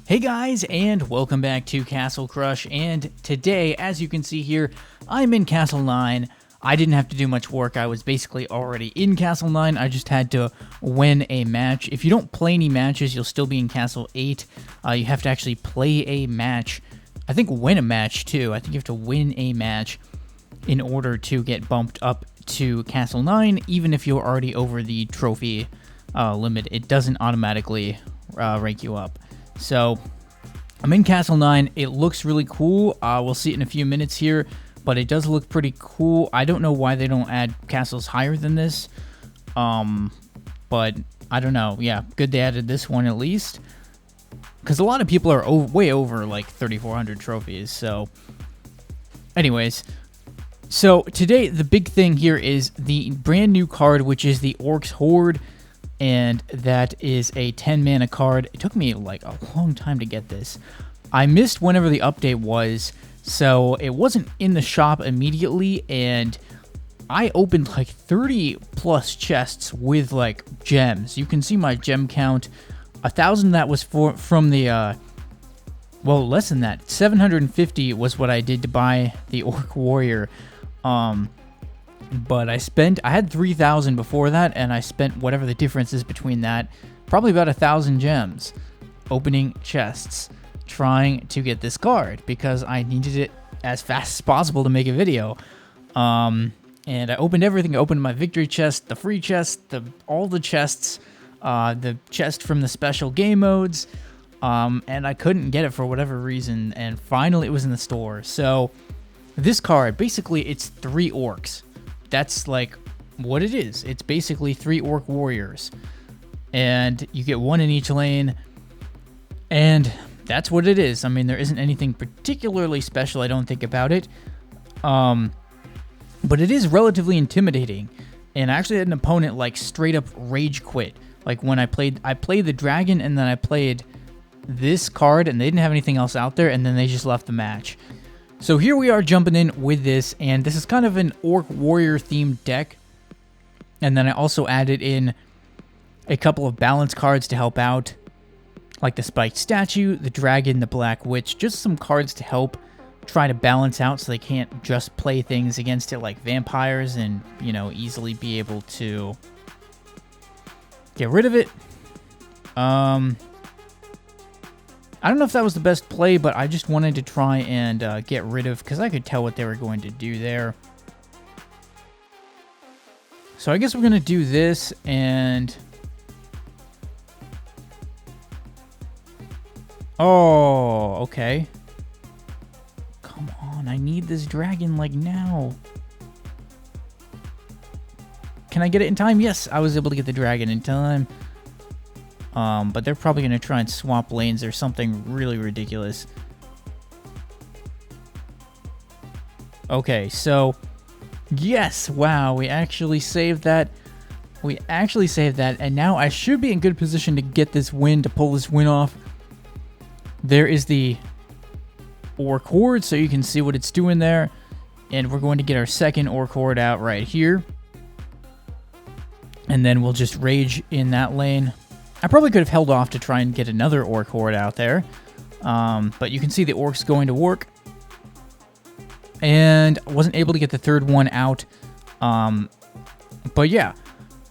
Hey guys, and welcome back to Castle Crush, and today, as you can see here, I'm in Castle 9. I didn't have to do much work. I was basically already in Castle 9. I just had to win a match. If you don't play any matches, you'll still be in Castle 8. You have to actually play a match. I think win a match, too. I think you have to win a match in order to get bumped up to Castle 9, even if you're already over the trophy limit. It doesn't automatically rank you up. So, I'm in Castle 9. It looks really cool. We'll see it in a few minutes here, but it does look pretty cool. I don't know why they don't add castles higher than this, but I don't know. Yeah, good they added this one at least, because a lot of people are way over like 3,400 trophies. So, anyways, so today the big thing here is the brand new card, which is the Orcs Horde. And that is a 10 mana card. It took me like a long time to get this. I missed whenever the update was, so it wasn't in the shop immediately, and I opened like 30 plus chests with like gems. You can see my gem count. 1,000 that was from the well, less than that. 750 was what I did to buy the Orc Warrior. But I had 3,000 before that, and I spent whatever the difference is between that, probably about 1,000 gems, opening chests, trying to get this card, because I needed it as fast as possible to make a video. And I opened everything. I opened my victory chest, the free chest, all the chests, the chest from the special game modes, and I couldn't get it for whatever reason, and finally it was in the store. So this card, basically it's 3 orcs. That's like what it is. It's basically 3 orc warriors, and you get 1 in each lane, and that's what it is. I mean, there isn't anything particularly special, I don't think, about it, but it is relatively intimidating. And I actually had an opponent like straight up rage quit. Like when I played the dragon, and then I played this card, and they didn't have anything else out there, and then they just left the match. So here we are jumping in with this, and this is kind of an Orc Warrior themed deck. And then I also added in a couple of balance cards to help out, like the Spiked Statue, the Dragon, the Black Witch, just some cards to help try to balance out so they can't just play things against it like vampires and, you know, easily be able to get rid of it. I don't know if that was the best play, but I just wanted to try and get rid of, because I could tell what they were going to do there. So I guess we're going to do this, and... Oh, okay. Come on, I need this dragon, like, now. Can I get it in time? Yes, I was able to get the dragon in time. But they're probably going to try and swap lanes or something really ridiculous. Okay, so, yes, wow, we actually saved that. And now I should be in good position to get this win, to pull this win off. There is the Orc Horde, so you can see what it's doing there. And we're going to get our second Orc Horde out right here. And then we'll just rage in that lane. I probably could have held off to try and get another Orc Horde out there, but you can see the orcs going to work, and wasn't able to get the third one out, but yeah,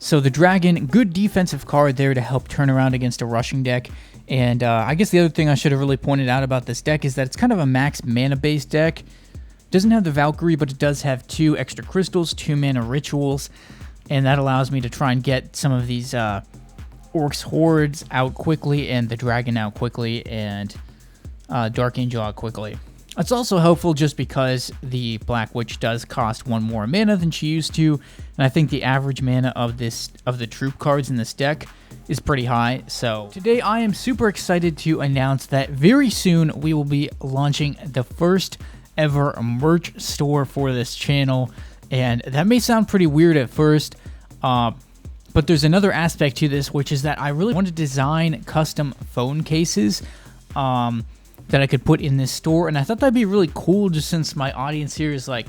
so the dragon, good defensive card there to help turn around against a rushing deck. And I guess the other thing I should have really pointed out about this deck is that it's kind of a max mana based deck. Doesn't have the Valkyrie, but it does have 2 extra crystals, 2 mana rituals, and that allows me to try and get some of these Orcs Hordes out quickly, and the Dragon out quickly, and Dark Angel out quickly. It's also helpful just because the Black Witch does cost 1 more mana than she used to, and I think the average mana of the troop cards in this deck is pretty high. So today I am super excited to announce that very soon we will be launching the first ever merch store for this channel, and that may sound pretty weird at first, but there's another aspect to this, which is that I really want to design custom phone cases that I could put in this store. And I thought that'd be really cool, just since my audience here is like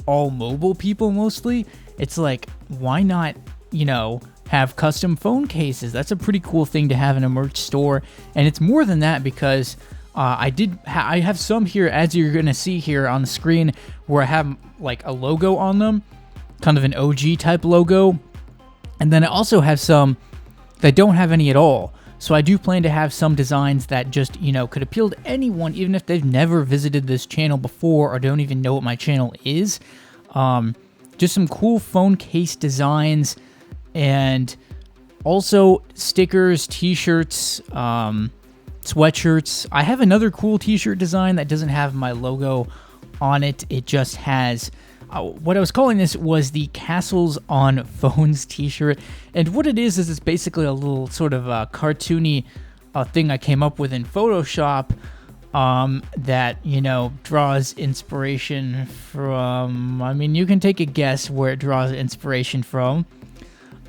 all mobile people mostly. It's like, why not, you know, have custom phone cases. That's a pretty cool thing to have in a merch store, and it's more than that because I have some here, as you're gonna see here on the screen, where I have like a logo on them, kind of an OG type logo, and then I also have some that don't have any at all. So I do plan to have some designs that just, you know, could appeal to anyone, even if they've never visited this channel before or don't even know what my channel is. Just some cool phone case designs, and also stickers, t-shirts, sweatshirts. I have another cool t-shirt design that doesn't have my logo on it. It just has... what I was calling this was the Castles on Phones t-shirt, and what it is it's basically a little sort of cartoony thing I came up with in Photoshop that, you know, draws inspiration from... I mean, you can take a guess where it draws inspiration from,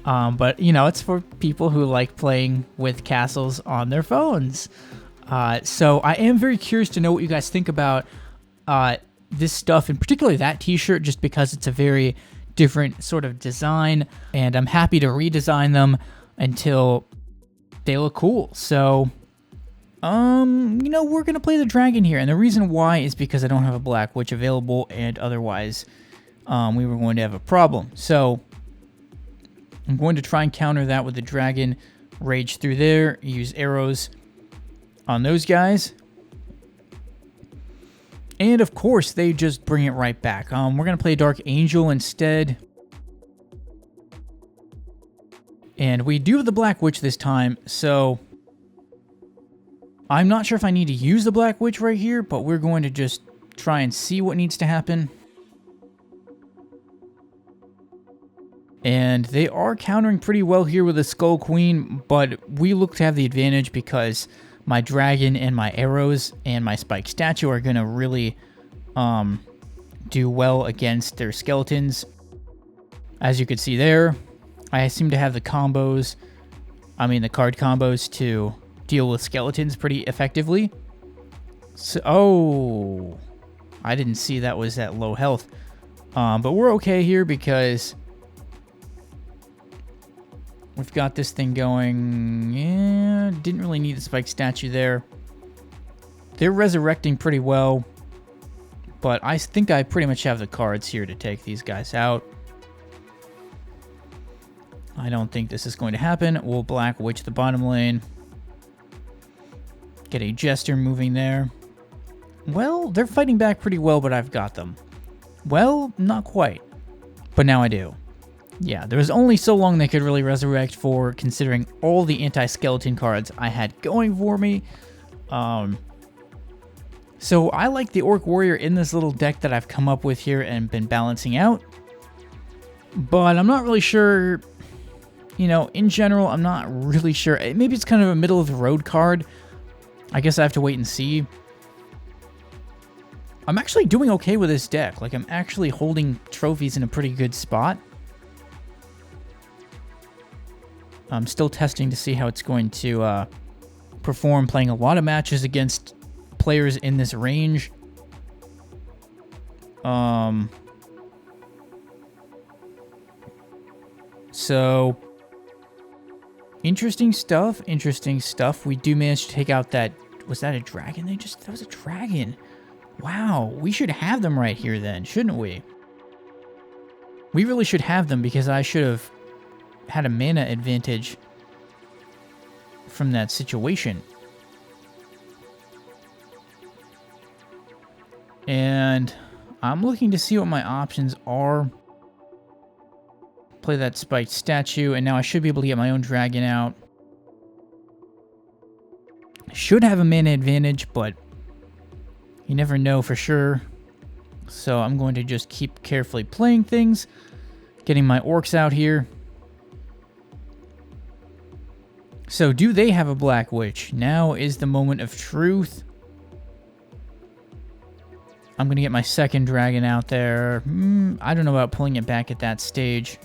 but, you know, it's for people who like playing with castles on their phones. So I am very curious to know what you guys think about this stuff, and particularly that t-shirt, just because it's a very different sort of design, and I'm happy to redesign them until they look cool. So, you know, we're gonna play the dragon here, and the reason why is because I don't have a Black Witch available, and otherwise, we were going to have a problem. So, I'm going to try and counter that with the dragon, rage through there, use arrows on those guys. And of course, they just bring it right back. We're going to play Dark Angel instead. And we do have the Black Witch this time, so I'm not sure if I need to use the Black Witch right here, but we're going to just try and see what needs to happen. And they are countering pretty well here with the Skull Queen, but we look to have the advantage because my dragon and my arrows and my spike statue are going to really do well against their skeletons. As you can see there, I seem to have the combos, the card combos to deal with skeletons pretty effectively. So, oh, I didn't see that was at low health. But we're okay here because we've got this thing going. Yeah, didn't really need the spike statue there. They're resurrecting pretty well, but I think I pretty much have the cards here to take these guys out. I don't think this is going to happen. We'll Black Witch the bottom lane. Get a Jester moving there. Well, they're fighting back pretty well, but I've got them. Well, not quite, but now I do. Yeah, there was only so long they could really resurrect for, considering all the anti-skeleton cards I had going for me. So I like the Orc Warrior in this little deck that I've come up with here and been balancing out. But I'm not really sure, you know, in general, I'm not really sure. Maybe it's kind of a middle-of-the-road card. I guess I have to wait and see. I'm actually doing okay with this deck. Like, I'm actually holding trophies in a pretty good spot. I'm still testing to see how it's going to perform, playing a lot of matches against players in this range. So, interesting stuff, interesting stuff. We do manage to take out that... Was that a dragon? That was a dragon. Wow, we should have them right here then, shouldn't we? We really should have them because I should have had a mana advantage from that situation. And I'm looking to see what my options are. Play that spiked statue, and now I should be able to get my own dragon out. Should have a mana advantage, but you never know for sure. So I'm going to just keep carefully playing things. Getting my orcs out here. So do they have a Black Witch? Now is the moment of truth. I'm going to get my second dragon out there. I don't know about pulling it back at that stage.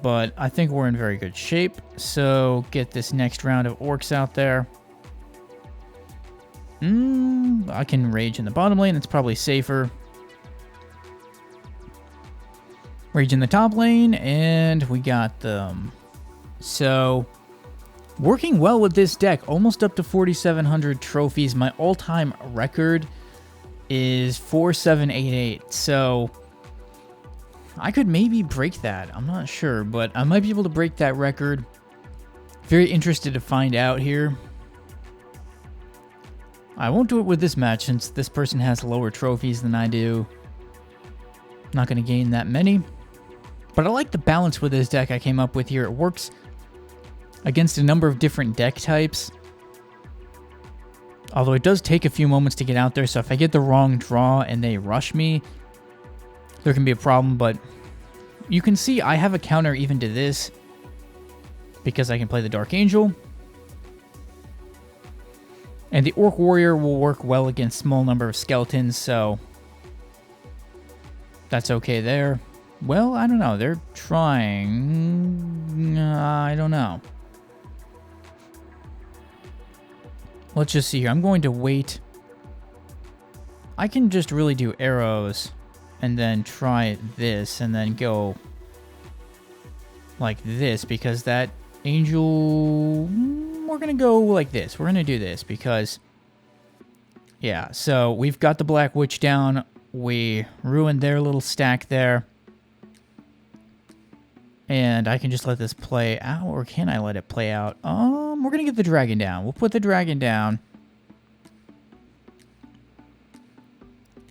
But I think we're in very good shape. So get this next round of orcs out there. I can rage in the bottom lane. It's probably safer. Rage in the top lane, and we got them. So, working well with this deck, almost up to 4,700 trophies. My all-time record is 4,788. So, I could maybe break that. I'm not sure, but I might be able to break that record. Very interested to find out here. I won't do it with this match since this person has lower trophies than I do. Not going to gain that many. But I like the balance with this deck I came up with here. It works against a number of different deck types. Although it does take a few moments to get out there, so if I get the wrong draw and they rush me, there can be a problem. But you can see I have a counter even to this because I can play the Dark Angel. And the Orc Warrior will work well against small number of skeletons, so that's okay there. Well, I don't know. They're trying. I don't know. Let's just see here. I'm going to wait. I can just really do arrows and then try this and then go like this because that angel... We're going to go like this. We're going to do this because... Yeah, so we've got the Black Witch down. We ruined their little stack there. And I can just let this play out, or can I let it play out? We're going to get the dragon down. We'll put the dragon down.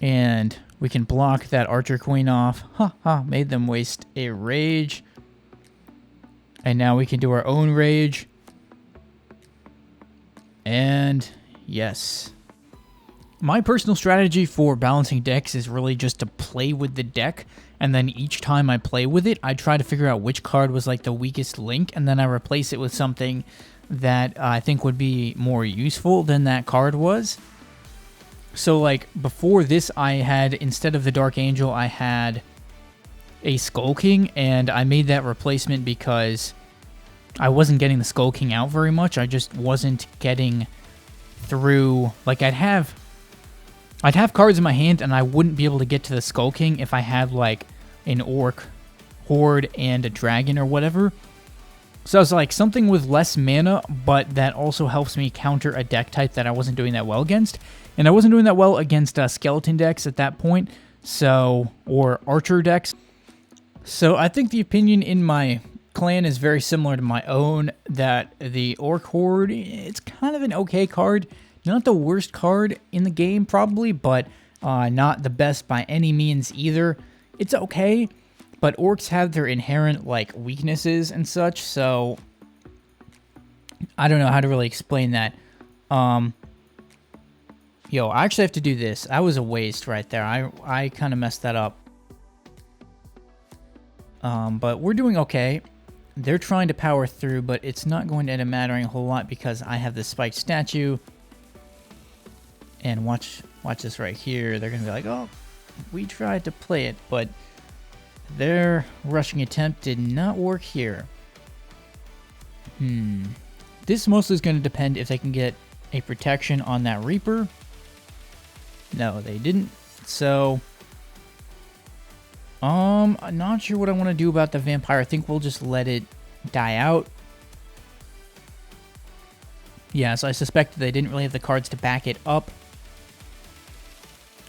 And we can block that archer queen off. Ha ha, made them waste a rage. And now we can do our own rage. And yes. My personal strategy for balancing decks is really just to play with the deck, and then each time I play with it, I try to figure out which card was like the weakest link, and then I replace it with something that I think would be more useful than that card was. So like before this, I had, instead of the Dark Angel, I had a Skull King, and I made that replacement because I wasn't getting the Skull King out very much. I just wasn't getting through, like I'd have cards in my hand and I wouldn't be able to get to the Skull King if I had like an Orc Horde and a Dragon or whatever. So I was like, something with less mana, but that also helps me counter a deck type that I wasn't doing that well against. And I wasn't doing that well against skeleton decks at that point, so, or archer decks. So I think the opinion in my clan is very similar to my own, that the Orc Horde, it's kind of an okay card. Not the worst card in the game, probably, but not the best by any means either. It's okay, but orcs have their inherent, like, weaknesses and such, so I don't know how to really explain that. Yo, I actually have to do this. That was a waste right there. I kind of messed that up. But we're doing okay. They're trying to power through, but it's not going to end up mattering a whole lot because I have this spiked statue. And watch this right here. They're going to be like, oh, we tried to play it, but their rushing attempt did not work here. This mostly is going to depend if they can get a protection on that Reaper. No, they didn't. So, I'm not sure what I want to do about the vampire. I think we'll just let it die out. Yeah, so I suspect they didn't really have the cards to back it up.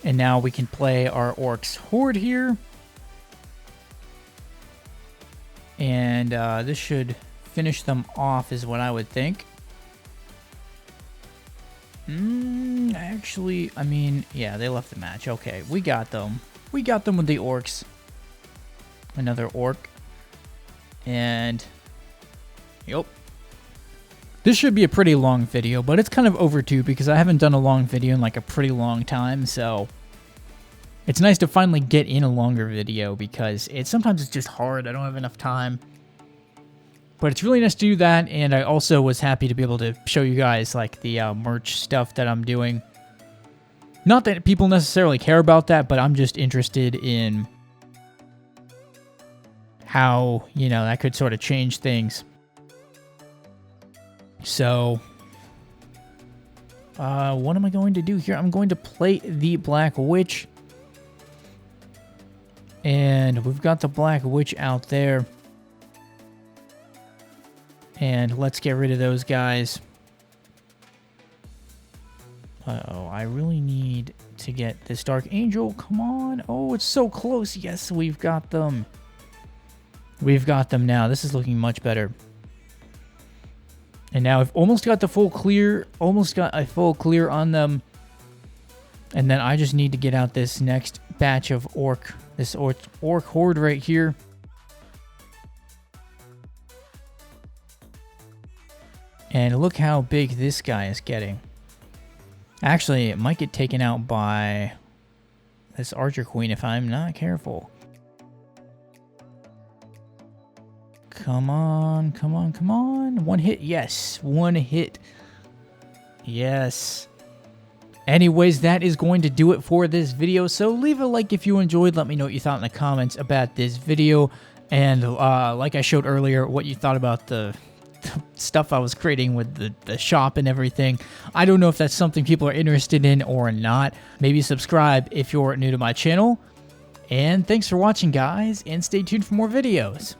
And now we can play our Orcs Horde here. And this should finish them off is what I would think. Actually, I mean, yeah, they left the match. Okay, we got them. We got them with the orcs. Another orc. And, yep. This should be a pretty long video, but it's kind of overdue because I haven't done a long video in like a pretty long time, so it's nice to finally get in a longer video because sometimes it's just hard. I don't have enough time. But it's really nice to do that, and I also was happy to be able to show you guys like the merch stuff that I'm doing. Not that people necessarily care about that, but I'm just interested in how, you know, that could sort of change things. So, what am I going to do here? I'm going to play the Black Witch. And we've got the Black Witch out there. And let's get rid of those guys. Uh-oh, I really need to get this Dark Angel. Come on. Oh, it's so close. Yes, we've got them. We've got them now. This is looking much better. And now I've almost got the full clear. Almost got a full clear on them. And then I just need to get out this next batch of Orc. This Orc Horde right here. And look how big this guy is getting. Actually, it might get taken out by this Archer Queen if I'm not careful. Come on, come on, come on. One hit, yes. One hit. Yes. Anyways, that is going to do it for this video. So leave a like if you enjoyed. Let me know what you thought in the comments about this video. And like I showed earlier, what you thought about the stuff I was creating with the shop and everything. I don't know if that's something people are interested in or not. Maybe subscribe if you're new to my channel. And thanks for watching, guys, and stay tuned for more videos.